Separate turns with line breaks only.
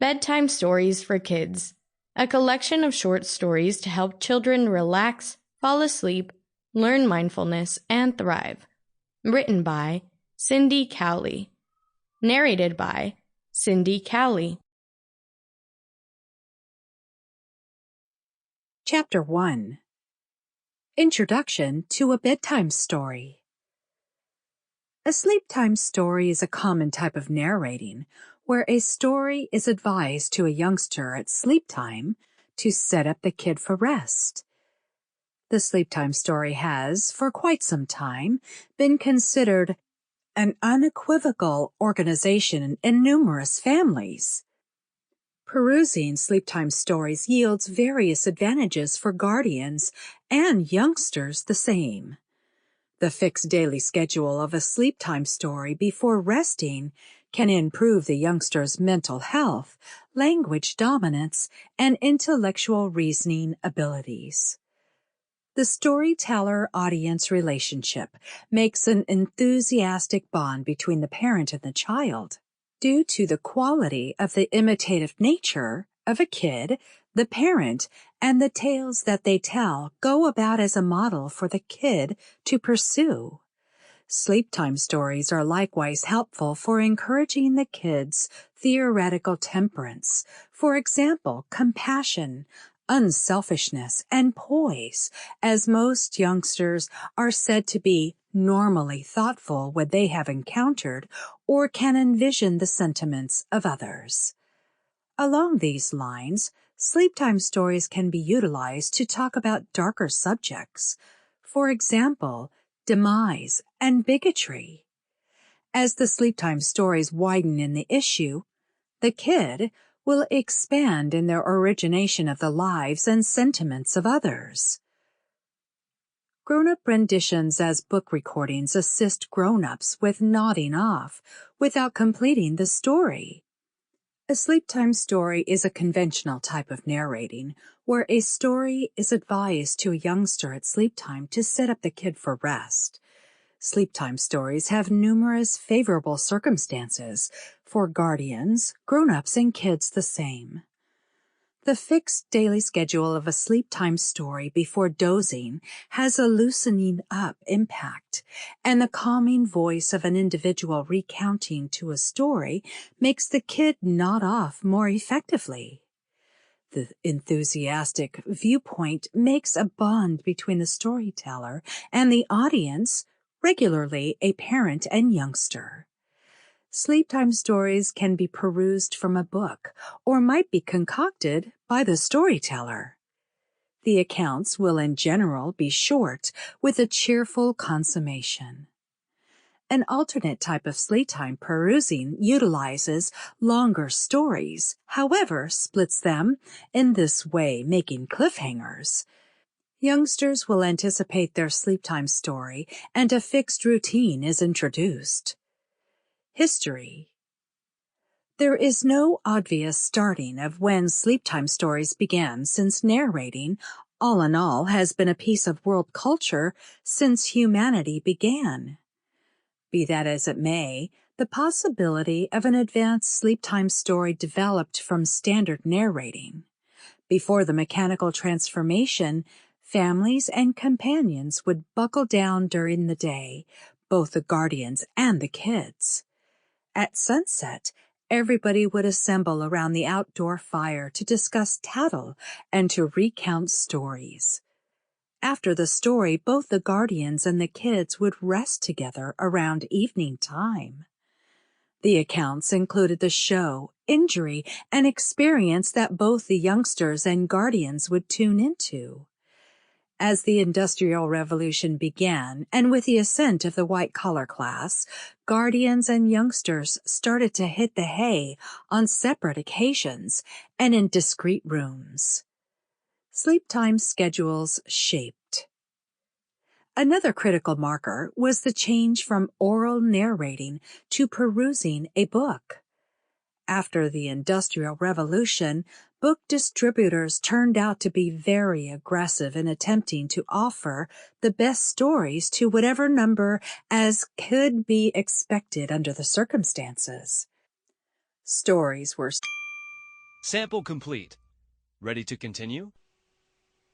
Bedtime Stories for Kids, a collection of short stories to help children relax, fall asleep, learn mindfulness, and thrive. Written by Sandie Cowley. Narrated by Sandie Cowley.
Chapter 1. Introduction to a Bedtime Story. A sleep-time story is a common type of narrating where a story is advised to a youngster at sleep time to set up the kid for rest. The sleep-time story has, for quite some time, been considered an unequivocal organization in numerous families. Perusing sleep-time stories yields various advantages for guardians and youngsters the same. The fixed daily schedule of a sleep-time story before resting can improve the youngster's mental health, language dominance, and intellectual reasoning abilities. The storyteller-audience relationship makes an enthusiastic bond between the parent and the child. Due to the quality of the imitative nature of a kid, the parent and the tales that they tell go about as a model for the kid to pursue. Sleep-time stories are likewise helpful for encouraging the kid's theoretical temperance, for example, compassion, unselfishness, and poise, as most youngsters are said to be normally thoughtful when they have encountered or can envision the sentiments of others. Along these lines, sleep-time stories can be utilized to talk about darker subjects, for example, demise and bigotry. As the sleep-time stories widen in the issue, the kid will expand in their origination of the lives and sentiments of others. Grown-up renditions as book recordings assist grown-ups with nodding off without completing the story. A sleep-time story is a conventional type of narrating where a story is advised to a youngster at sleep time to set up the kid for rest. Sleep-time stories have numerous favorable circumstances for guardians, grown-ups, and kids the same. The fixed daily schedule of a sleep-time story before dozing has a loosening up impact, and the calming voice of an individual recounting to a story makes the kid nod off more effectively. The enthusiastic viewpoint makes a bond between the storyteller and the audience, regularly a parent and youngster. Sleep-time stories can be perused from a book or might be concocted by the storyteller. The accounts will in general be short with a cheerful consummation. An alternate type of sleep-time perusing utilizes longer stories, however, splits them in this way, making cliffhangers. Youngsters will anticipate their sleep-time story and a fixed routine is introduced. History. There is no obvious starting of when sleep-time stories began, since narrating, all in all, has been a piece of world culture since humanity began. Be that as it may, the possibility of an advanced sleep-time story developed from standard narrating. Before the mechanical transformation, families and companions would buckle down during the day, both the guardians and the kids. At sunset, everybody would assemble around the outdoor fire to discuss tattle and to recount stories. After the story, both the guardians and the kids would rest together around evening time. The accounts included the show, injury, and experience that both the youngsters and guardians would tune into. As the Industrial Revolution began, and with the ascent of the white-collar class, guardians and youngsters started to hit the hay on separate occasions and in discrete rooms. Sleep-time schedules shaped. Another critical marker was the change from oral narrating to perusing a book. After the Industrial Revolution, book distributors turned out to be very aggressive in attempting to offer the best stories to whatever number as could be expected under the circumstances. Stories were
Sample complete. Ready to continue?